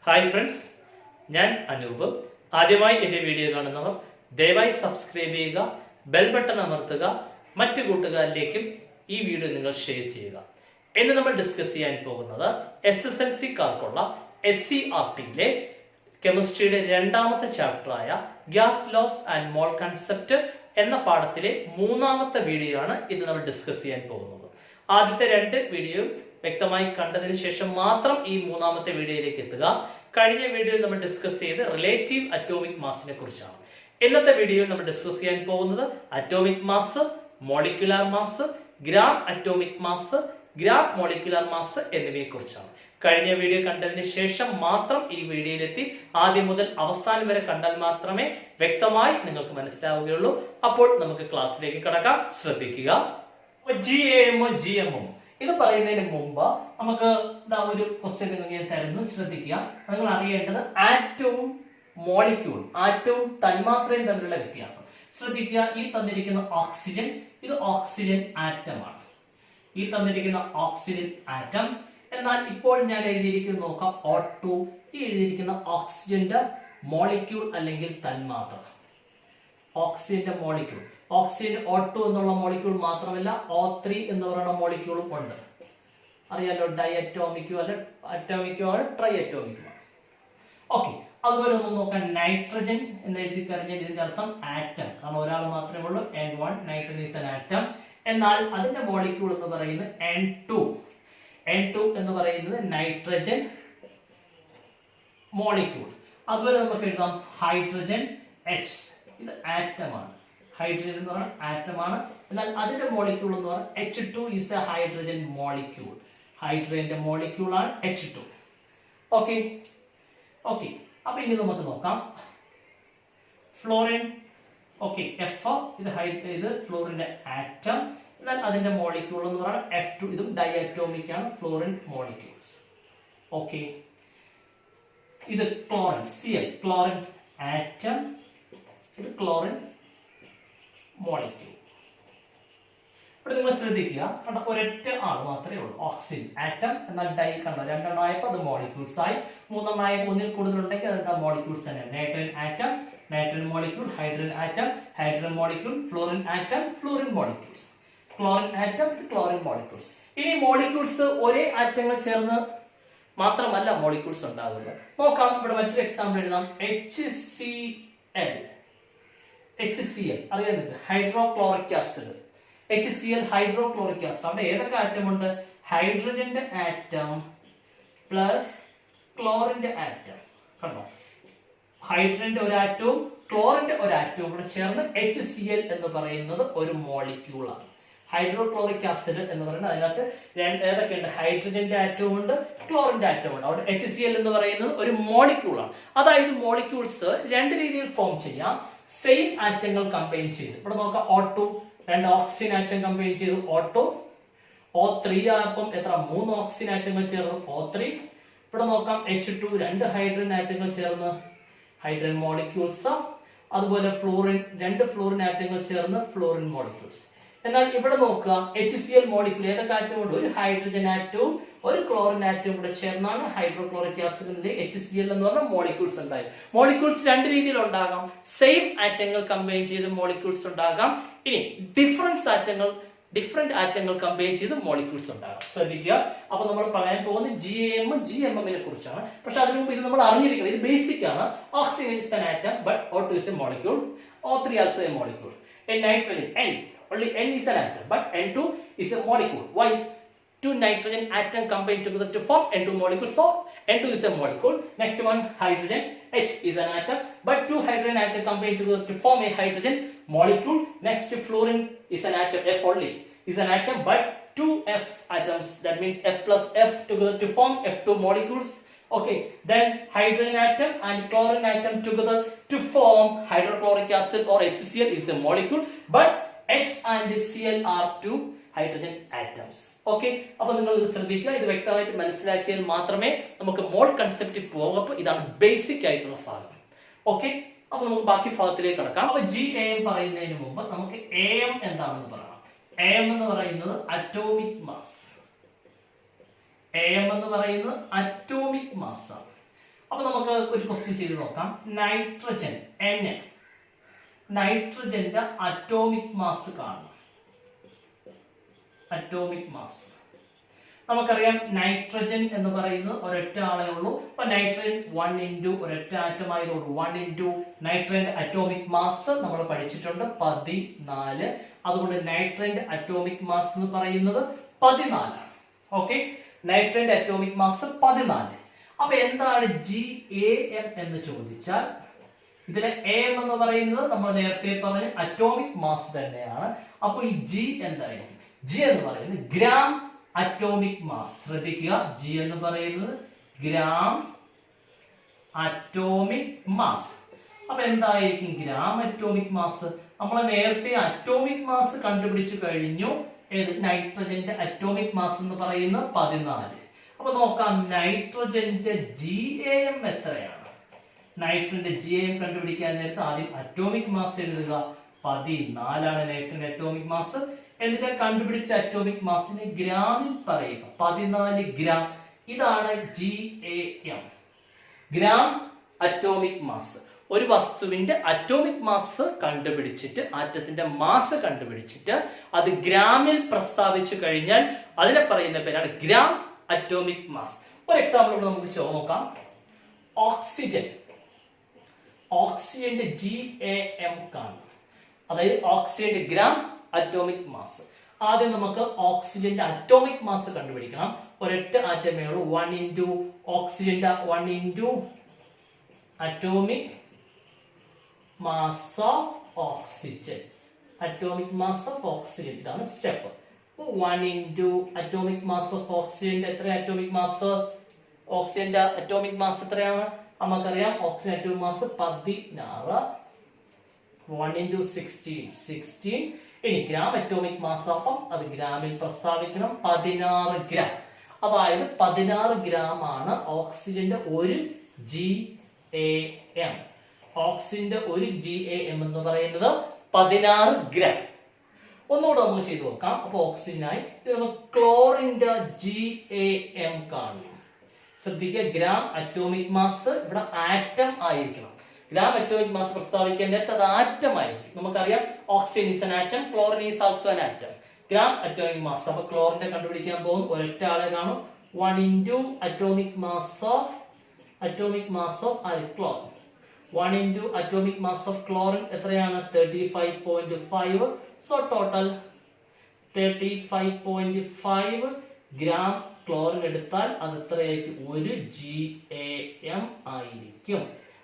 Hi friends, ഞാൻ അനൂപ്. ആദ്യമായി എൻ്റെ വീഡിയോ കാണുന്നവർ ദയവായി സബ്സ്ക്രൈബ് ചെയ്യുക, ബെൽ ബട്ടൺ അമർത്തുക, മറ്റു കൂട്ടുകാരിലേക്കും ഈ വീഡിയോ നിങ്ങൾ ഷെയർ ചെയ്യുക. ഇന്ന് നമ്മൾ ഡിസ്കസ് ചെയ്യാൻ പോകുന്നത് SSLC-കാർക്കുള്ള SCERT-യിലെ കെമിസ്ട്രിയുടെ രണ്ടാമത്തെ ചാപ്റ്ററായ gas laws and mole concept എന്ന പാഠത്തിലെ മൂന്നാമത്തെ വീഡിയോ ആണ് ഇന്ന് നമ്മൾ ഡിസ്കസ് ചെയ്യാൻ പോകുന്നത്. ആദ്യത്തെ രണ്ട് വീഡിയോ വ്യക്തമായി കണ്ടതിന് ശേഷം മാത്രം ഈ മൂന്നാമത്തെ വീഡിയോയിലേക്ക് എത്തുക. കഴിഞ്ഞ വീഡിയോയിൽ നമ്മൾ ഡിസ്കസ് ചെയ്ത് റിലേറ്റീവ് അറ്റോമിക് മാസിനെ കുറിച്ചാണ്. ഇന്നത്തെ വീഡിയോയിൽ നമ്മൾ ഡിസ്കസ് ചെയ്യാൻ പോകുന്നത് atomic mass, molecular mass, gram atomic mass, gram molecular mass എന്നിവയെ കുറിച്ചാണ്. കഴിഞ്ഞ വീഡിയോ കണ്ടതിന് ശേഷം മാത്രം ഈ വീഡിയോയിലെത്തി ആദ്യം മുതൽ അവസാനം വരെ കണ്ടാൽ മാത്രമേ വ്യക്തമായി നിങ്ങൾക്ക് മനസ്സിലാവുകയുള്ളൂ. അപ്പോൾ നമുക്ക് ക്ലാസ്സിലേക്ക് കടക്കാം. ശ്രദ്ധിക്കുക. GAM ഇത് പറയുന്നതിന് മുമ്പ് നമുക്ക് ഒരു ക്വസ്റ്റ്യൻ നിങ്ങൾ തരുന്നു, ശ്രദ്ധിക്കുക. നിങ്ങൾ അറിയേണ്ടത് ആറ്റവും മോളിക്യൂൾ, ആറ്റവും തന്മാത്രയും തമ്മിലുള്ള വ്യത്യാസം ശ്രദ്ധിക്കുക. ഈ തന്നിരിക്കുന്ന ഓക്സിജൻ, ഇത് ഓക്സിജൻ ആറ്റമാണ്. ഈ തന്നിരിക്കുന്ന ഓക്സിജൻ ആറ്റം. എന്നാൽ ഇപ്പോൾ ഞാൻ എഴുതിയിരിക്കുന്നത് നോക്കാം, O2. ഈ എഴുതിയിരിക്കുന്ന ഓക്സിജന്റെ മോളിക്യൂൾ അല്ലെങ്കിൽ തന്മാത്ര. ഓക്സിജന്റെ മോളിക്യൂൾ, ഓക്സിജൻ O2 എന്നുള്ള മോളിക്യൂൾ മാത്രമല്ല O3 എന്ന് പറയുന്ന മോളിക്യൂളും ഉണ്ട്. അറിയാലോ, ഡയറ്റോമിക്കോ അല്ല അറ്റോമിക്കോ ആണ്, ട്രൈ അറ്റോമിക്കോ ആണ്. ഓക്കെ, അതുപോലെ ഒന്ന് നോക്കാം. നൈട്രജൻ എന്ന് എഴുതി കഴിഞ്ഞാൽ ഇതിന്റെ അർത്ഥം ആറ്റം, കാരണം ഒരാൾ മാത്രമേ ഉള്ളൂ. N1 nitrogen is an atom. എന്നാൽ അതിന്റെ മോളിക്യൂൾ എന്ന് പറയുന്നത് N2. N2 എന്ന് പറയുന്നത് നൈട്രജൻ മോളിക്യൂൾ. അതുപോലെ നമുക്ക് എഴുതാം ഹൈഡ്രജൻ H. ഇത് ആറ്റമാണ്. ഹൈഡ്രജൻ എന്ന് പറയുന്നത് ആറ്റമാണ്. എന്നാൽ അതിന്റെ മോളിക്യൂൾ എന്ന് പറയുന്നത് H2 is a hydrogen molecule. ഹൈഡ്രജന്റെ മോളിക്യൂൾ ആണ് H2. ഓക്കെ ഓക്കെ, അപ്പൊ ഇനി നമുക്ക് നോക്കാം ഫ്ലോറിൻ. ഓക്കെ, F ഇത് ഫ്ലോറിന്റെ ആറ്റം. എന്നാൽ അതിന്റെ മോളിക്യൂൾ എന്ന് പറയുന്നത് F2. ഇതും ഡയറ്റോമിക് ആണ്, ഫ്ലോറിൻ മോളിക്യൂൾസ്. ഓക്കെ, ഇത് ക്ലോറിൻ, Cl, ക്ലോറിൻ ആറ്റം. ഇത് ക്ലോറിൻ മോളിക്യൂൾ. ഇവിടെ നിങ്ങൾ ശ്രദ്ധിക്കുക, ഒരൊറ്റ ആൾ മാത്രമേ ഉള്ളൂ, ഓക്സിജൻ ആറ്റം. എന്നാൽ ഡൈ കണ്ടോ, രണ്ടെണ്ണമായപ്പോൾ അത് മോളിക്യൂൾസ് ആയി. മൂന്നെണ്ണമായപ്പോൾ ഒന്നിൽ കൂടുതലുണ്ടെങ്കിൽ അതെന്താ, മോളിക്യൂൾസ് തന്നെ. Nitrogen atom, nitrogen molecule, hydrogen atom, hydrogen molecule, florin atom, florin molecules. Chlorine atom, chlorine molecules. ഇനി മോളിക്യൂൾസ് ഒരേ ആറ്റങ്ങൾ ചേർന്ന് മാത്രമല്ല മോളിക്യൂൾസ് ഉണ്ടാകുന്നത്. നോക്കാം, ഇവിടെ മറ്റൊരു എക്സാമ്പിൾ എഴുതാം. HCl അറിയാം, hydrochloric acid. HCl hydrochloric acid. അവിടെ ഏതൊക്കെ ആറ്റം ഉണ്ട്? ഹൈഡ്രജന്റെ ആറ്റം പ്ലസ് ക്ലോറിന്റെ ആറ്റം. കണ്ടോ, ഹൈഡ്രജന്റെ ഒരു ആറ്റവും ക്ലോറിന്റെ ഒരു ആറ്റവും കൂടെ ചേർന്ന് HCl എന്ന് പറയുന്നത് ഒരു മോളിക്യൂൾ ആണ്. ഹൈഡ്രോക്ലോറിക് ആസിഡ് എന്ന് പറയുന്നത് അതിനകത്ത് ഏതൊക്കെയുണ്ട്? ഹൈഡ്രജന്റെ ആറ്റവും ഉണ്ട്, ക്ലോറിന്റെ ആറ്റവും ഉണ്ട്. അവിടെ HCl എന്ന് പറയുന്നത് ഒരു മോളിക്യൂൾ ആണ്. അതായത് മോളിക്യൂൾസ് രണ്ട് രീതിയിൽ ഫോം ചെയ്യാം. സെയിം ആറ്റങ്ങൾ കമ്പൈൻ ചെയ്ത്, ഇവിടെ നോക്കാം, O2 രണ്ട് ഓക്സിജൻ ആറ്റം കമ്പൈൻ ചെയ്തു O2. O3 ആയപ്പം എത്ര? 3 ഓക്സിജൻ ആറ്റങ്ങൾ ചേർന്ന് O3. ഇവിടെ നോക്കാം, H2 രണ്ട് ഹൈഡ്രജൻ ആറ്റങ്ങൾ ചേർന്ന് ഹൈഡ്രജൻ മോളിക്യൂൾസ്. അതുപോലെ ഫ്ലോറിൻ രണ്ട് ഫ്ലോറിൻ ആറ്റങ്ങൾ ചേർന്ന് ഫ്ലോറിൻ മോളിക്യൂൾസ്. എന്നാൽ ഇവിടെ നോക്കുക, HCl മോളിക്യൂൾ ഏതൊക്കെ ആറ്റം ഉണ്ട്? ഒരു ഹൈഡ്രജൻ ആറ്റവും ഒരു ക്ലോറിൻ ആറ്റവും കൂടെ ചേർന്നാണ് ഹൈഡ്രോക്ലോറിക് ആസിഡിന്റെ HCl എന്ന് പറഞ്ഞ മോളിക്യൂൾസ് ഉണ്ടായത്. മോളിക്യൂൾസ് രണ്ട് രീതിയിൽ ഉണ്ടാകാം. സെയിം ആറ്റങ്ങൾ കമ്പൈൻ ചെയ്ത് മോളിക്യൂൾസ് ഉണ്ടാകാം. ഇനി ഡിഫറെന്റ് ആറ്റങ്ങൾ കമ്പൈൻ ചെയ്ത് മോളിക്യൂൾസ് ഉണ്ടാകാം. ശ്രദ്ധിക്കുക. അപ്പൊ നമ്മൾ പറയാൻ പോകുന്നത് GAM നെ കുറിച്ചാണ്. പക്ഷെ അതിനു മുമ്പ് ഇത് നമ്മൾ അറിഞ്ഞിരിക്കണം, ഇത് ബേസിക് ആണ്. Oxygen is an atom but O2 is a molecule. O3 also a molecule. In nitrogen only N is an atom but N2 is a molecule. Why? Two nitrogen atom combine together to form N2 molecule, so N2 is a molecule. Next one, hydrogen H is an atom but two hydrogen atom combine together to form a hydrogen molecule. Next, fluorine is an atom, F only is an atom but two F atoms, that means F plus F together to form F2 molecules. Okay, then hydrogen atom and chlorine atom together to form hydrochloric acid or HCl is a molecule but H and Cl are two hydrogen atoms. Okay, അപ്പോൾ നിങ്ങൾ ഇത് ശ്രദ്ധിക്കുക. ഇത് വ്യക്തമായിട്ട് മനസ്സിലാക്കിയാൽ മാത്രമേ നമുക്ക് മോൾ concept പോകൂ. ഇതാണ് ബേസിക് ആയിട്ടുള്ള ഭാഗം. ഓക്കെ, അപ്പൊ നമുക്ക് ബാക്കി ഭാഗത്തിലേക്ക് കടക്കാം. അപ്പൊ GAM പറയുന്നതിന് മുമ്പ് നമുക്ക് AM എന്താണെന്ന് പറയണം. AM എന്ന് പറയുന്നത് അറ്റോമിക് മാസ്. AM എന്ന് പറയുന്നത് അറ്റോമിക് മാസ് ആണ്. അപ്പൊ നമുക്ക് ഒരു ക്വസ്റ്റ്യൻ ചെയ്ത് നോക്കാം. നൈട്രജൻ N, നൈട്രജന്റെ അറ്റോമിക് മാസ് കാണും. അറ്റോമിക് മാസ് നമുക്കറിയാം, നൈട്രജൻ എന്ന് പറയുന്നത് ഒരൊറ്റ ആളേ ഉള്ളൂ. അപ്പൊ നൈട്രജൻ 1 ഇൻറ്റു ഒരൊറ്റ ആറ്റം ആയതുകൊണ്ട് 1 ഇൻറ്റു നൈട്രജന്റെ അറ്റോമിക് മാസ് നമ്മൾ പഠിച്ചിട്ടുണ്ട് 14. അതുകൊണ്ട് നൈട്രജന്റെ അറ്റോമിക് മാസ് എന്ന് പറയുന്നത് 14 ആണ്. ഓക്കെ, നൈട്രജന്റെ അറ്റോമിക് മാസ് 14. അപ്പൊ എന്താണ് GAM എന്ന് ചോദിച്ചാൽ, ഇതിലെ AM എന്ന് പറയുന്നത് നമ്മൾ നേരത്തെ പറഞ്ഞ അറ്റോമിക് മാസ് തന്നെയാണ്. അപ്പൊ ഈ G എന്തായിരിക്കും? G എന്ന് പറയുന്നത് ഗ്രാം അറ്റോമിക് മാസ്. ശ്രദ്ധിക്കുക, G എന്ന് പറയുന്നത് ഗ്രാം അറ്റോമിക് മാസ്. അപ്പൊ എന്തായിരിക്കും ഗ്രാം അറ്റോമിക് മാസ്? നമ്മൾ നേരത്തെ അറ്റോമിക് മാസ് കണ്ടുപിടിച്ചു കഴിഞ്ഞു. ഏത്? നൈട്രജന്റെ അറ്റോമിക് മാസ് എന്ന് പറയുന്നത് 14. അപ്പൊ നോക്കാം, നൈട്രജന്റെ GAM എത്രയാണ്? നൈട്രജന്റെ GAM കണ്ടുപിടിക്കാൻ നേരത്തെ ആദ്യം അറ്റോമിക് മാസ് എഴുതുക. 14 നൈട്രജന്റെ അറ്റോമിക് മാസ്. എന്നിട്ട് കണ്ടുപിടിച്ച അറ്റോമിക് മാസിനെ ഗ്രാമിൽ പറയുക. 14 ഗ്രാം. ഇതാണ് GAM, ഗ്രാം അറ്റോമിക് മാസ്. ഒരു വസ്തുവിന്റെ അറ്റോമിക് മാസ് കണ്ടുപിടിച്ചിട്ട്, ആറ്റത്തിന്റെ മാസ് കണ്ടുപിടിച്ചിട്ട് അത് ഗ്രാമിൽ പ്രസ്താവിച്ചു കഴിഞ്ഞാൽ അതിനെ പറയുന്ന പേരാണ് ഗ്രാം അറ്റോമിക് മാസ്. ഒരു എക്സാമ്പിൾ നമുക്ക് നോക്കാം. ഓക്സിജൻ, ഓക്സിജന്റെ GAM കാണും. അതായത് ഓക്സിജന്റെ ഗ്രാം അറ്റോമിക് മാസ്. ആദ്യം നമുക്ക് ഓക്സിജന്റെ അറ്റോമിക് മാസ് കണ്ടുപിടിക്കണം. ഒരൊറ്റ ആറ്റമേ ഉള്ളൂ. 1 ഇൻറ്റു ഓക്സിജന്റെ 1 into atomic mass of oxygen. Atomic mass of oxygen, ഇതാണ് step. 1 into atomic mass of ഓക്സിജന്റെ എത്ര അറ്റോമിക് മാസ്? ഓക്സിജന്റെ അറ്റോമിക് മാസ് എത്രയാണ്? നമുക്കറിയാം, ഓക്സിജൻ അറ്റോമിക് മാസ് 16. 1 ഇൻറ്റു 16. ഇനി ഗ്രാം അറ്റോമിക് മാസ്, അപ്പം അത് ഗ്രാമിൽ പ്രസ്താവിക്കണം. 16 ഗ്രാം. അതായത് 16 ഗ്രാം ആണ് ഓക്സിജന്റെ ഒരു GAM. ഓക്സിജന്റെ ഒരു GAM എന്ന് പറയുന്നത് 16 ഗ്രാം. ഒന്നുകൂടെ നമുക്ക് ചെയ്തു നോക്കാം. അപ്പൊ ഓക്സിജനായി ക്ലോറിന്റെ GAM കാണും. ശ്രദ്ധിക്കുക, ഗ്രാം അറ്റോമിക് മാസ് ഇവിടെ ആറ്റം ആയിരിക്കണം. ഗ്രാം അറ്റോമിക് മാസ് പ്രസ്താവിക്കാൻ നേരത്തെ അത് ആറ്റം ആയിരിക്കും. നമുക്കറിയാം, oxygen is an atom, chlorine is also an atom. Gram atomic mass. അപ്പൊ ക്ലോറിന്റെ കണ്ടുപിടിക്കാൻ പോകും. ഒരൊറ്റ ആളെ കാണും. 1 into atomic mass of chlorine. 1 into atomic mass of chlorine എത്രയാണ്? 35.5. സോ ടോട്ടൽ 35.5 ഗ്രാം ക്ലോറിൻ എടുത്താൽ അത് എത്രയായിരിക്കും? 1 GAM ആയിരിക്കും.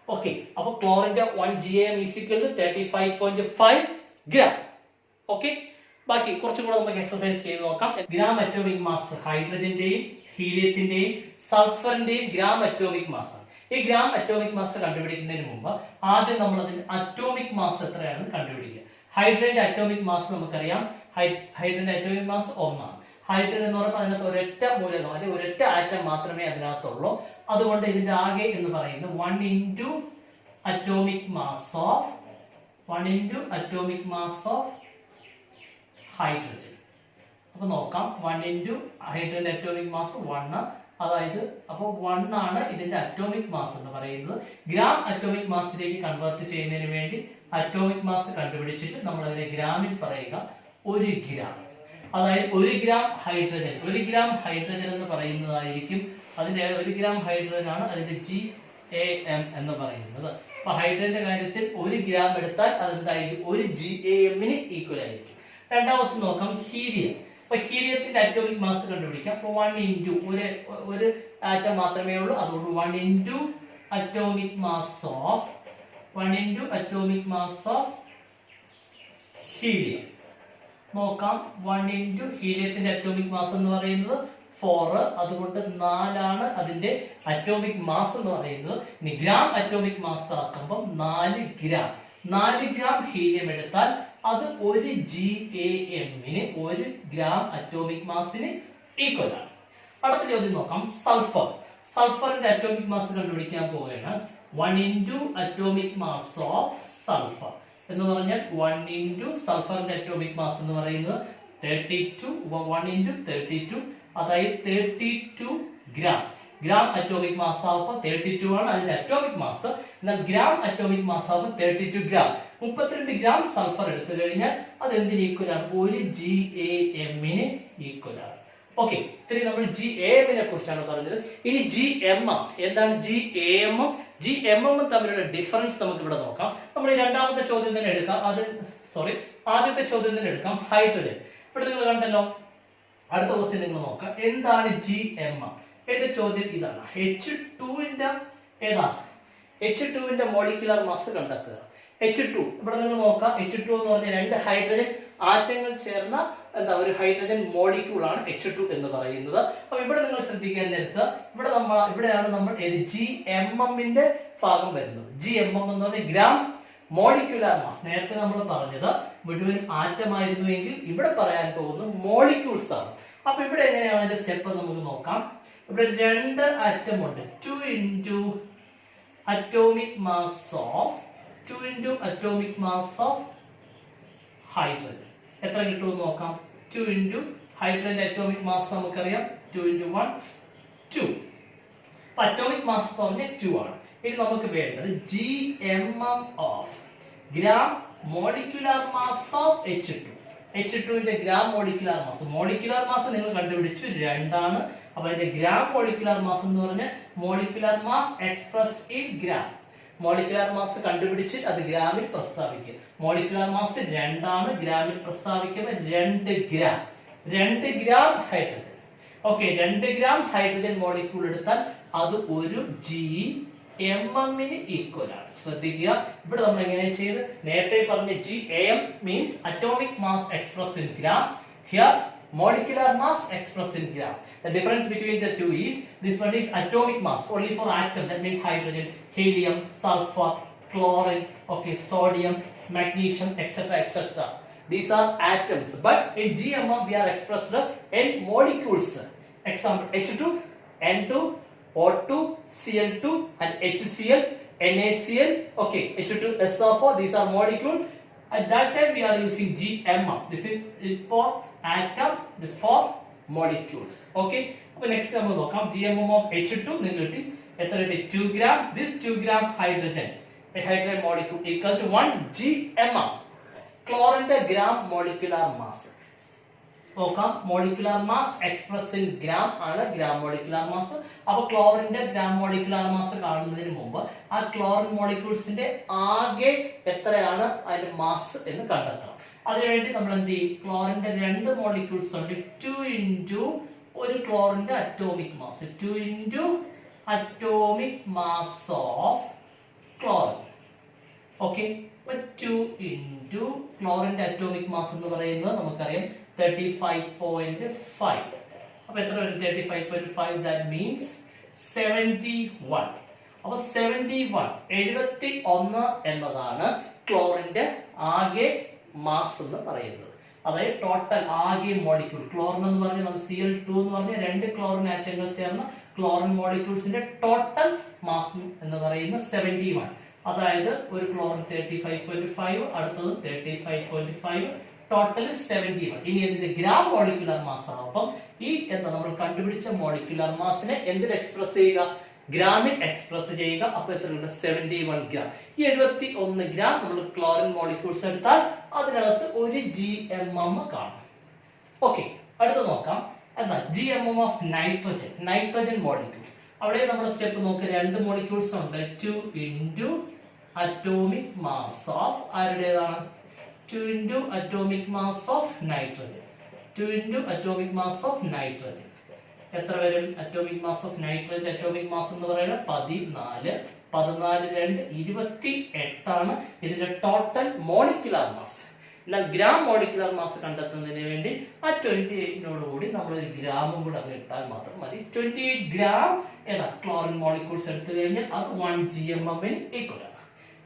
ഓക്കെ, അപ്പൊ ക്ലോറിന്റെ 1 GAM is equal to 35.5 gram. Okay, ബാക്കി കുറച്ചും കൂടെ നമുക്ക് എക്സസൈസ് ചെയ്ത് നോക്കാം. ഗ്രാം അറ്റോമിക് മാസ് ഹൈഡ്രജന്റെയും ഹീലിയത്തിന്റെയും സൾഫറിന്റെയും ഗ്രാം അറ്റോമിക് മാസ് ആണ്. ഈ ഗ്രാം അറ്റോമിക് മാസ് കണ്ടുപിടിക്കുന്നതിന് മുമ്പ് ആദ്യം നമ്മൾ അതിന്റെ അറ്റോമിക് മാസ് എത്രയാണെന്ന് കണ്ടുപിടിക്കുക. ഹൈഡ്രജന്റെ അറ്റോമിക് മാസ് നമുക്കറിയാം. ഹൈഡ്രജന്റെ അറ്റോമിക് മാസ് 1 ആണ്. ഹൈഡ്രജൻ എന്ന് പറയുമ്പോൾ അതിനകത്ത് ഒരൊറ്റ മൂലകം, അല്ലെങ്കിൽ ഒരൊറ്റ ആറ്റം മാത്രമേ അതിനകത്തുള്ളൂ. അതുകൊണ്ട് ഇതിന്റെ ആകെ എന്ന് പറയുന്നത് 1 into atomic mass of hydrogen. അപ്പൊ നോക്കാം, 1 ഇൻറ്റു ഹൈഡ്രജൻ അറ്റോമിക് മാസ് 1. അതായത് അപ്പോൾ 1 ആണ് ഇതിന്റെ അറ്റോമിക് മാസ് എന്ന് പറയുന്നത്. ഗ്രാം അറ്റോമിക് മാസിലേക്ക് കൺവേർട്ട് ചെയ്യുന്നതിന് വേണ്ടി അറ്റോമിക് മാസ് കണ്ടുപിടിച്ചിട്ട് നമ്മൾ അതിനെ ഗ്രാമിൽ പറയുക. 1 ഗ്രാം. അതായത് 1 ഗ്രാം ഹൈഡ്രജൻ എന്ന് പറയുന്നതായിരിക്കും. അതിന്റെ 1 ഗ്രാം ഹൈഡ്രജൻ ആണ് അതിന്റെ GAM എന്ന് പറയുന്നത്. അപ്പൊ ഹൈഡ്രജന്റെ കാര്യത്തിൽ 1 ഗ്രാം എടുത്താൽ അതെന്തായിരിക്കും? 1 GAM-ന് ഈക്വൽ ആയിരിക്കും. രണ്ടാമത്തെ നോക്കാം, ഹീലിയം. അപ്പൊ ഹീലിയത്തിന്റെ അറ്റോമിക് മാസ് കണ്ടുപിടിക്കാം. അപ്പൊ 1 ഇൻറ്റു ഒരു ആറ്റം മാത്രമേ ഉള്ളൂ. അതുകൊണ്ട് 1 into atomic mass of helium. നോക്കാം, 1 ഇൻറ്റു ഹീലിയത്തിന്റെ അറ്റോമിക് മാസ് എന്ന് പറയുന്നത് 4. അതുകൊണ്ട് 4 ആണ് അതിന്റെ അറ്റോമിക് മാസ് എന്ന് പറയുന്നത്. ഇനി ഗ്രാം അറ്റോമിക് മാസ് ആക്കുമ്പോൾ 4 ഗ്രാം ഹീലിയം എടുത്താൽ അത് 1 GAM-ന് 1 ഗ്രാം അറ്റോമിക് മാസിന് ഈക്വൽ ആണ്. അടുത്ത ചോദ്യം നോക്കാം, സൾഫറിന്റെ അറ്റോമിക് മാസ് കണ്ടുപിടിക്കാൻ പോവുകയാണ്. 1 into atomic mass of sulphur എന്ന് പറഞ്ഞാൽ 1 ഇൻറ്റു സൾഫറിന്റെ അറ്റോമിക് മാസ് എന്ന് പറയുന്നത് 32. 1 ഇൻറ്റു 32, അതായത് 32 ഗ്രാം. ഗ്രാം അറ്റോമിക് മാസ് ആവുമ്പോൾ 32 ആണ് അതിന്റെ അറ്റോമിക് മാസ്. എന്നാൽ ഗ്രാം അറ്റോമിക് മാസ് ആവുമ്പോൾ 32 ഗ്രാം. 32 ഗ്രാം സൾഫർ എടുത്തു കഴിഞ്ഞാൽ അത് എന്തിന് ഈക്വൽ ആണ്? 1 GAM ഈക്വൽ ആണ്. ഓക്കെ, ഇത്രയും നമ്മൾ GAM കുറിച്ചാണ് പറഞ്ഞത്. ഇനി GMM എന്താണ്? GMM തമ്മിലുള്ള ഡിഫറൻസ് നമുക്ക് ഇവിടെ നോക്കാം. നമ്മൾ രണ്ടാമത്തെ ചോദ്യം തന്നെ എടുക്കാം. ആദ്യത്തെ ചോദ്യം തന്നെ എടുക്കാം. ഹൈഡ്രജൻ ഇവിടെ നിങ്ങൾ കണ്ടല്ലോ. അടുത്ത ക്വസ്റ്റ്യൻ നിങ്ങൾ നോക്കാം. എന്താണ് GMM? എന്റെ ചോദ്യം ഇതാണ്. H2 മോളിക്യുലർ മാസ് കണ്ടെത്തുക. H2 ഇവിടെ നിങ്ങൾ നോക്കാം. H2 എന്ന് പറഞ്ഞ രണ്ട് ഹൈഡ്രജൻ ആറ്റങ്ങൾ ചേർന്ന ഒരു ഹൈഡ്രജൻ മോളിക്യൂൾ ആണ് H2 എന്ന് പറയുന്നത്. അപ്പൊ ഇവിടെ നിങ്ങൾ ശ്രദ്ധിക്കാൻ നേരത്ത് ഇവിടെയാണ് നമ്മൾ GMM ഭാഗം വരുന്നത്. GMM എന്ന് പറഞ്ഞാൽ ഗ്രാം മോളിക്യുലർ മാസ്. നേരത്തെ നമ്മൾ പറഞ്ഞത് മുഴുവനും ആറ്റം ആയിരുന്നു എങ്കിൽ ഇവിടെ പറയാൻ പോകുന്നത് മോളിക്യൂൾസ് ആണ്. അപ്പൊ ഇവിടെ എങ്ങനെയാണ് അതിന്റെ സ്റ്റെപ്പ് നമുക്ക് നോക്കാം. ഇവിടെ രണ്ട് ആറ്റം ഉണ്ട്. 2 into atomic mass of hydrogen. എത്ര കിട്ടുമെന്ന് നോക്കാം. 2 into ഹൈഡ്രജന്റെ അറ്റോമിക് മാസ് നമുക്കറിയാം 2 into 1 2. അപ്പൊ അറ്റോമിക് മാസ് പറഞ്ഞ 2 ആണ്. ഇനി നമുക്ക് വേണ്ടത് GMM of gram molecular mass of H2 gram molecular mass നിങ്ങൾ കണ്ടുപിടിച്ചു 2 ആണ്. അപ്പൊ അതിന്റെ ഗ്രാം മോളിക്യുലർ മാസ് എന്ന് പറഞ്ഞാൽ molecular mass express in gram. Molecular mass കണ്ടുപിടിച്ച് അത് ഗ്രാമിൽ പ്രസ്താവിക്കുക. മോളിക്യുലർ മാസ് 2 ആണ്, ഗ്രാമിൽ പ്രസ്താവിക്കുമ്പോൾ 2 gram hydrogen. Okay, 2 gram hydrogen molecule എടുത്താൽ അത് 1 GMM ഈക്വൽ ആണ്. ശ്രദ്ധിക്കുക, ഇവിടെ നമ്മൾ എങ്ങനെ ചെയ്ത് നേരത്തെ പറഞ്ഞ GAM means atomic mass express in gram. Here molecular mass expressed in gram. The difference between the two is this one is atomic mass only for atom, that means hydrogen, helium, sulfur, chlorine, okay, sodium, magnesium, etc. These are atoms, but in GMM we are expressed in molecules. Example H2, N2, O2, Cl2 and HCl, NaCl. Okay, H2SO4, these are molecule. At that time we are using GMM. This is for atom, this for molecules. Okay, അപ്പോൾ next നമ്മൾ നോക്കാം. GMM of H2 നിങ്ങൾക്ക് എത്ര കിട്ടി? 2 gram. This 2 gram hydrogen, a hydrogen molecule equal to 1 GMM. ക്ലോറിന്റെ gram molecular mass നോക്കാം. Molecular mass express in gram ആണ് gram molecular mass. അപ്പൊ ക്ലോറിന്റെ ഗ്രാം മോളിക്യുലർ മാസ് കാണുന്നതിന് മുമ്പ് ആ ക്ലോറിൻ മോളിക്യൂൾസിന്റെ ആകെ എത്രയാണ് അതിന്റെ മാസ് എന്ന് കണ്ടെത്തണം. അതിനുവേണ്ടി നമ്മൾ എന്ത് ചെയ്യും? ക്ലോറിന്റെ 2 മോളിക്യൂൾസ് ഉണ്ട്. 2 into ഒരു ക്ലോറിന്റെ atomic mass, 2 into atomic mass of chlorine. Okay, 2 into ക്ലോറിന്റെ അറ്റോമിക് മാസ് എന്ന് പറയുന്നത് നമുക്കറിയാം 35.5. അപ്പൊ എത്ര വരും? 35.5, that means 71. അപ്പൊ 71 എന്നതാണ് ക്ലോറിന്റെ ആകെ മാസ് എന്ന് പറയുന്നത്. അതായത് ടോട്ടൽ ആകെ മോളിക്യൂൾ ക്ലോറിൻ എന്ന് പറഞ്ഞാൽ നമ്മൾ Cl2 എന്ന് പറഞ്ഞ 2 ക്ലോറിൻ ആറ്റങ്ങൾ ചേർന്ന ക്ലോറിൻ മോളിക്യൂൾസിന്റെ ടോട്ടൽ മാസ് എന്ന് പറയുന്നത് 71. അതായത് ഒരു ക്ലോറിൻ 35.5, അടുത്തത് 35.5, ടോട്ടൽ 71. ഇനി ഇതിന്റെ ഗ്രാം മോളിക്യുലർ മാസ് ആവുമ്പോൾ ഈ നമ്മൾ കണ്ടുപിടിച്ച മോളിക്യുലർ മാസിനെ എന്തിൽ എക്സ്പ്രസ് ചെയ്യുക? ഗ്രാമിൽ എക്സ്പ്രസ് ചെയ്യുക. അപ്പൊ എത്ര ഉണ്ട്? 71 ഗ്രാം. ഈ 71 ഗ്രാം നമ്മൾ ക്ലോറിൻ മോളിക്യൂൾസ് എടുത്താൽ അതിനകത്ത് 1 GMM കാണും. ഓക്കെ, അടുത്ത് നോക്കാം. എന്താ GMM ഓഫ് നൈട്രജൻ മോളിക്യൂൾസ്. അവിടെ നമ്മുടെ സ്റ്റെപ്പ് നോക്കുക. 2 മോളിക്യൂൾസ് ഉണ്ട്. 2 into അറ്റോമിക് മാസ് ഓഫ് ആരുടേതാണ്? 2 into atomic mass of nitrogen. 2 into atomic mass of nitrogen. എത്ര വരും? Atomic mass of nitrogen atomic mass എന്ന് പറയുന്നത് 14. 14 2 28 ആണ് ഇതിന്റെ ടോട്ടൽ മോളിക്യുലർ മാസ്. എന്നാൽ ഗ്രാം മോളിക്യുലർ മാസ് കണ്ടെത്തുന്നതിന് വേണ്ടി ആ 28നോട് കൂടി നമ്മൾ ഒരു ഗ്രാമും കൂടെ അങ്ങ് ഇട്ടാൽ മാത്രം മതി. 28 ഗ്രാം ക്ലോറിൻ മോളിക്യൂൾസ് എടുത്തു കഴിഞ്ഞാൽ അത് 1 GMM ഈക്വൽ ആണ്.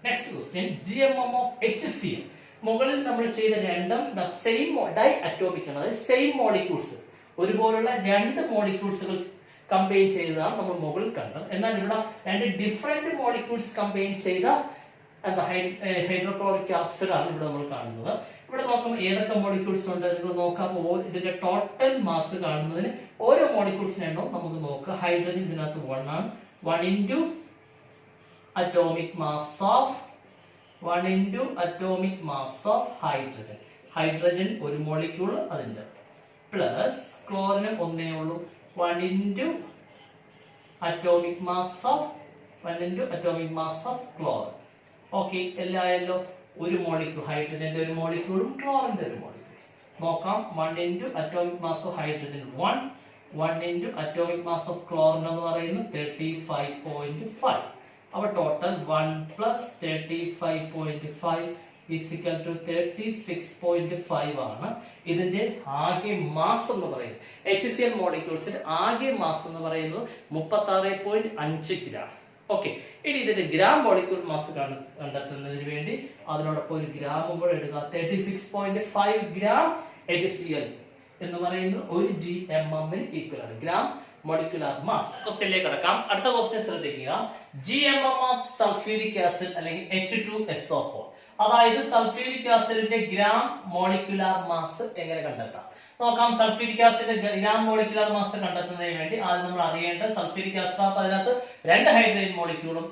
Next question, GMM of HCl. മുകളിൽ നമ്മൾ ചെയ്ത രണ്ടും സെയിം ഡൈ അറ്റോമിക് ആണ്, അതായത് സെയിം മോളിക്യൂൾസ്, ഒരുപോലുള്ള 2 മോളിക്യൂൾസുകൾ കമ്പൈൻ ചെയ്തതാണ് നമ്മൾ മുകളിൽ കണ്ടത്. എന്നാൽ ഇവിടെ 2 ഡിഫറെന്റ് മോളിക്യൂൾസ് കമ്പൈൻ ചെയ്ത എന്താ ഹൈഡ്രോക്ലോറിക് ആസിഡ് ആണ് ഇവിടെ നമ്മൾ കാണുന്നത്. ഇവിടെ നോക്കുമ്പോൾ ഏതൊക്കെ മോളിക്യൂൾസ് ഉണ്ട് നിങ്ങൾ നോക്കാം. ഇതിന്റെ ടോട്ടൽ മാസ് കാണുന്നതിന് ഓരോ മോളിക്യൂൾസിന്റെ എണ്ണം നമുക്ക് നോക്കാം. ഹൈഡ്രജൻ ഇതിനകത്ത് 1 ആണ്. 1 into atomic mass of hydrogen. Hydrogen ഒരു മോളിക്യൂൾ അതിന്റെ പ്ലസ് ക്ലോറിന് ഒന്നേ ഉള്ളൂ. 1 into atomic mass of chlorine. Okay, എല്ലായല്ലോ. ഒരു മോളിക്യൂൾ ഹൈഡ്രജന്റെ ഒരു മോളിക്യൂളും ക്ലോറിന്റെ ഒരു മോളിക്യൂൾ നോക്കാം. 1 into atomic mass of hydrogen 1 into atomic mass of chlorine എന്ന് പറയുന്നത് 35.5. അപ്പോൾ total 1 plus 35.5 is equal to 36.5 ആണ് ഇതിന്റെ ആകെ മാസ് എന്ന് പറയുന്നത്. HCl മോളിക്യൂൾസിന്റെ ആകെ മാസ് എന്ന് പറയുന്നത് 36.5 ഗ്രാം. ഓക്കെ, ഇനി ഇതിന്റെ ഗ്രാം മോളിക്യൂൾ മാസ് കണ്ടെത്തുന്നതിന് വേണ്ടി അതിനോടൊപ്പം ഒരു ഗ്രാമും കൂടെ എടുക്കുക. 36.5 ഗ്രാം HCl എന്ന് പറയുന്നത് 1 GMM ഈക്വൽ ആണ്. Gram molecular mass. ക്വസ്റ്റ്യനിലേക്ക് കടക്കാം. അടുത്ത ക്വസ്റ്റ്യൻ ശ്രദ്ധിക്കുക. GMM ഓഫ് സൾഫ്യൂരിക് ആസിഡ് അല്ലെങ്കിൽ H2SO4, അതായത് സൾഫ്യൂരിക് ആസിഡിന്റെ ഗ്രാം മോളിക്യുലർ മാസ് എങ്ങനെ കണ്ടെത്താം നോക്കാം. സൾഫ്യൂരിക് ആസിഡിന്റെ ഗ്രാം മോളിക്യുലർ മാസ് കണ്ടെത്തുന്നതിന് വേണ്ടി ആദ്യം നമ്മൾ അറിയേണ്ട സൾഫ്യൂരിക് ആസിഡ് അതിനകത്ത് 2 ഹൈഡ്രജൻ മോളിക്യൂളും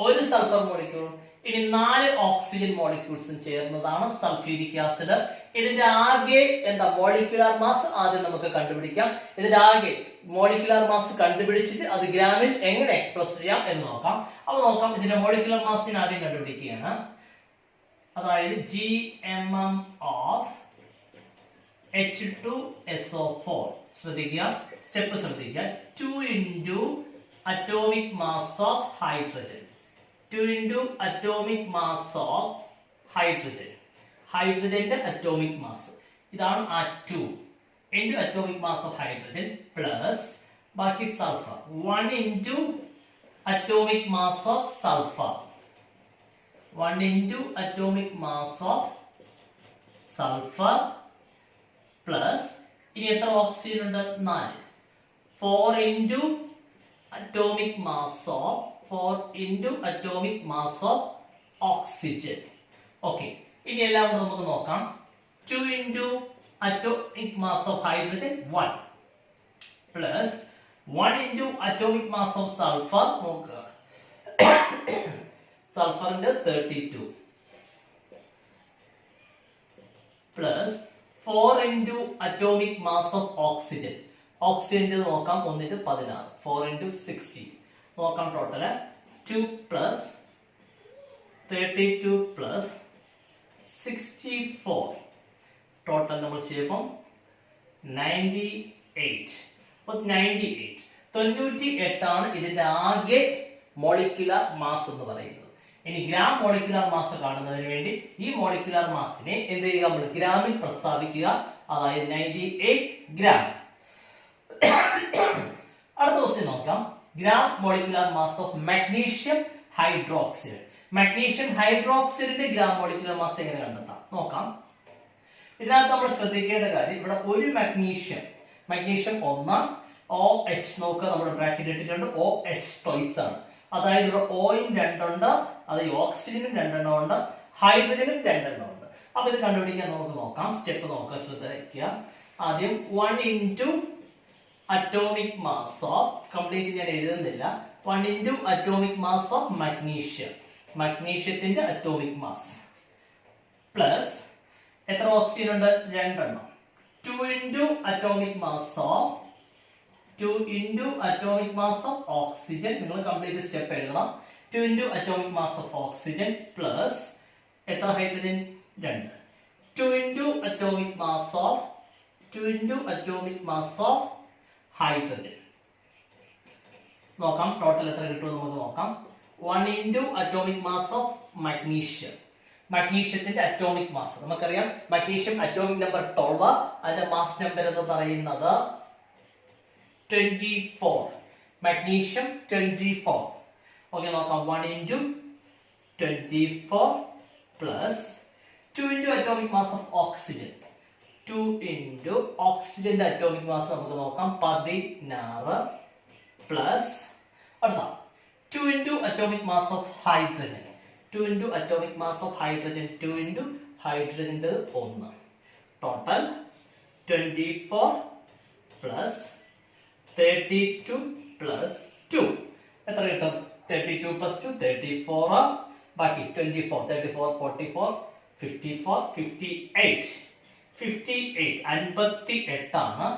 1 സൾഫർ മോളിക്യൂളും ഇനി 4 ഓക്സിജൻ മോളിക്യൂൾസും ചേർന്നതാണ് സൾഫ്യൂരിക് ആസിഡ്. ഇതിന്റെ ആകെ എന്താ മോളിക്യുലർ മാസ് ആദ്യം നമുക്ക് കണ്ടുപിടിക്കാം. ഇതിന്റെ ആകെ മോളിക്യുലർ മാസ് കണ്ടുപിടിച്ചിട്ട് അത് ഗ്രാമിൽ എങ്ങനെ എക്സ്പ്രസ് ചെയ്യാം എന്ന് നോക്കാം. അപ്പോൾ നോക്കാം, ഇതിന്റെ മോളിക്യുലർ മാസിനെ ആദ്യം കണ്ടുപിടിക്കുകയാണ്. അതായത് GMM ഓഫ് H2SO4. ശ്രദ്ധിക്കുക, സ്റ്റെപ്പ് ശ്രദ്ധിക്കുക. 2 into atomic mass of hydrogen. 2 into atomic mass of hydrogen. ഹൈഡ്രജന്റെ അറ്റോമിക് മാസ് ഇതാണ് ആ 2 into atomic mass of hydrogen plus ബാക്കി sulphur 1 into atomic mass of sulfur. 1 into atomic mass of sulfur plus ഇനി എത്ര oxygen ഉണ്ട്? 4. 4 into atomic mass of oxygen. Okay, ഇനി എല്ലാം കൂടെ നമുക്ക് നോക്കാം. 2 into atomic mass of hydrogen 1 plus 1 into atomic mass of sulfur നോക്കുക. സൾഫറിന്റെ 32 plus 4 into atomic mass of oxygen. ഓക്സിജന്റെ നോക്കാം 1 into 16. 4 into 60 നോക്കാം. ടോട്ടൽ 2 plus 32 plus 64 ടോട്ടൽ നമ്മൾ ചെയ്യുമ്പോൾ 98. 98 ആണ് ഇതിന്റെ ആകെ മോളിക്യുലർ മാസ് എന്ന് പറയുന്നത്. ഇനി ഗ്രാം മോളിക്യുലർ മാസ് കാണുന്നതിന് വേണ്ടി ഈ മോളിക്യുലർ മാസിനെ എന്ത് ചെയ്യുക? നമ്മൾ ഗ്രാമിൽ പ്രസ്താവിക്കുക. അതായത് 98 ഗ്രാം. അടുത്ത ക്വസ്റ്റ്യൻ നോക്കാം. Gram molecular mass of magnesium hydroxide. Magnesium ഹൈഡ്രോക്സൈഡിന്റെ ഗ്രാം മോളിക്യുലർ മാസ് എങ്ങനെ കണ്ടെത്താം നോക്കാം. ഇതിനകത്ത് നമ്മൾ ശ്രദ്ധിക്കേണ്ട കാര്യം, ഇവിടെ ഒരു മാഗ്നീഷ്യം 1 OH നോക്കുക, നമ്മുടെ ബ്രാക്കറ്റ് ഇട്ടിട്ടുണ്ട്. OH ട്വൈസ് ആണ്. അതായത് ഇവിടെ ഓയും 2 ഉണ്ട്, അതായത് ഓക്സിജനും 2 ഉണ്ട്, ഹൈഡ്രജനും 2 ഉണ്ട്. അപ്പൊ ഇത് കണ്ടുപിടിക്കാൻ നമുക്ക് നോക്കാം. സ്റ്റെപ്പ് നോക്കുക, ശ്രദ്ധിക്കുക. ആദ്യം 1 into atomic mass of, complete ഞാൻ എഴുതുന്നില്ല, 1 into atomic mass of magnesium. മഗ്നീഷ്യത്തിന്റെ അറ്റോമിക് മാസ് പ്ലസ് എത്ര ഓക്സിജൻ ഉണ്ട്? 2 എണ്ണം. 2 into atomic mass of oxygen. നിങ്ങൾ കംപ്ലീറ്റ് സ്റ്റെപ്പ് എഴുതണം. 2 into atomic mass of oxygen plus എത്ര hydrogen? 2. 2 into atomic mass of hydrogen. നോക്കാം ടോട്ടൽ എത്ര കിട്ടുമെന്ന് നമുക്ക് നോക്കാം. 1 into atomic mass of magnesium. മഗ്നീഷ്യത്തിന്റെ അറ്റോമിക് മാസ് നമുക്കറിയാം. മഗ്നീഷ്യം അറ്റോമിക് നമ്പർ 12, അതിന്റെ മാസ് നമ്പർ എന്ന് പറയുന്നത് 24. മഗ്നീഷ്യം 24. ഓക്കെ, നോക്കാം. 1 into 24 plus 2 into atomic mass of oxygen. 2 into ഓക്സിജന്റെ അറ്റോമിക് മാസ് നമുക്ക് നോക്കാം. 16 പ്ലസ് അടുത്ത 2 into atomic mass of hydrogen. 2 into atomic mass of hydrogen 2 into hydrogen 1. Total 24 plus 32 plus 2. എത്ര കിട്ടും? 32 plus 2 34. ബാക്കി 24 34 44 54 58 58 ആണ്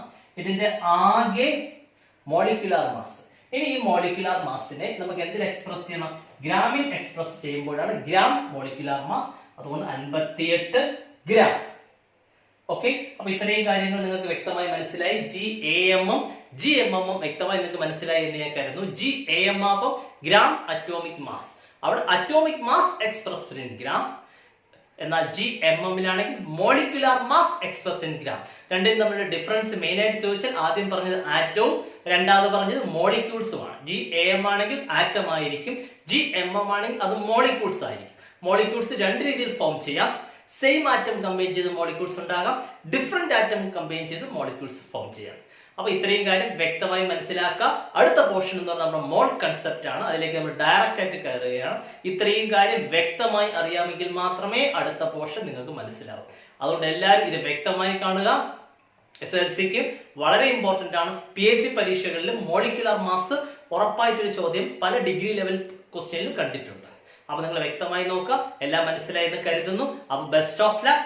ഇതിന്റെ ആകെ മോളിക്യുലാർ മാസ്. ഇനി ഈ മോളിക്യുലാർ മാസിനെ നമുക്ക് എന്തിൽ എക്സ്പ്രസ് ചെയ്യണം? ഗ്രാമിൽ എക്സ്പ്രസ് ചെയ്യുമ്പോഴാണ് ഗ്രാം മോളിക്യുലാർ മാസ്. അതുകൊണ്ട് 58 ഗ്രാം. ഓക്കെ, അപ്പൊ ഇത്രയും കാര്യങ്ങൾ നിങ്ങൾക്ക് വ്യക്തമായി മനസ്സിലായി. GAM ഉം GMM ഉം വ്യക്തമായി നിങ്ങൾക്ക് മനസ്സിലായി എന്ന് ഞാൻ കരുതുന്നു. GAM അപ്പം ഗ്രാം അറ്റോമിക് മാസ്. അവിടെ atomic mass expressed in gram. എന്നാൽ GMM-ലാണെങ്കിൽ molecular mass expressed in gram. രണ്ടിനും തമ്മിലുള്ള ഡിഫറൻസ് മെയിൻ ആയിട്ട് ചോദിച്ചാൽ ആദ്യം പറഞ്ഞത് ആറ്റവും രണ്ടാമത് പറഞ്ഞത് മോളിക്യൂൾസുമാണ്. GAM ആണെങ്കിൽ ആറ്റം ആയിരിക്കും, GMM ആണെങ്കിൽ അത് മോളിക്യൂൾസ് ആയിരിക്കും. മോളിക്യൂൾസ് രണ്ട് രീതിയിൽ ഫോം ചെയ്യാം. സെയിം ആറ്റം കമ്പൈൻ ചെയ്ത് മോളിക്യൂൾസ് ഉണ്ടാകാം, ഡിഫറെന്റ് ആറ്റം കമ്പൈൻ ചെയ്ത് മോളിക്യൂൾസ് ഫോം ചെയ്യാം. അപ്പൊ ഇത്രയും കാര്യം വ്യക്തമായി മനസ്സിലാക്കുക. അടുത്ത പോർഷൻ എന്ന് പറഞ്ഞാൽ നമ്മുടെ മോൾ കൺസെപ്റ്റ് ആണ്. അതിലേക്ക് നമ്മൾ ഡയറക്റ്റ് ആയിട്ട് കയറുകയാണ്. ഇത്രയും കാര്യം വ്യക്തമായി അറിയാമെങ്കിൽ മാത്രമേ അടുത്ത പോർഷൻ നിങ്ങൾക്ക് മനസ്സിലാവൂ. അതുകൊണ്ട് എല്ലാവരും ഇത് വ്യക്തമായി കാണുക. SLCക്ക് വളരെ ഇമ്പോർട്ടന്റ് ആണ്. PSC പരീക്ഷകളിൽ മോളിക്യുലാർ മാസ് ഉറപ്പായിട്ടൊരു ചോദ്യം പല ഡിഗ്രി ലെവൽ ക്വസ്റ്റ്യനിലും കണ്ടിട്ടുണ്ട്. അപ്പൊ നിങ്ങൾ വ്യക്തമായി നോക്കുക. എല്ലാം മനസ്സിലായി എന്ന് കരുതുന്നു. അപ്പൊ ബെസ്റ്റ് ഓഫ് ലക്ക്.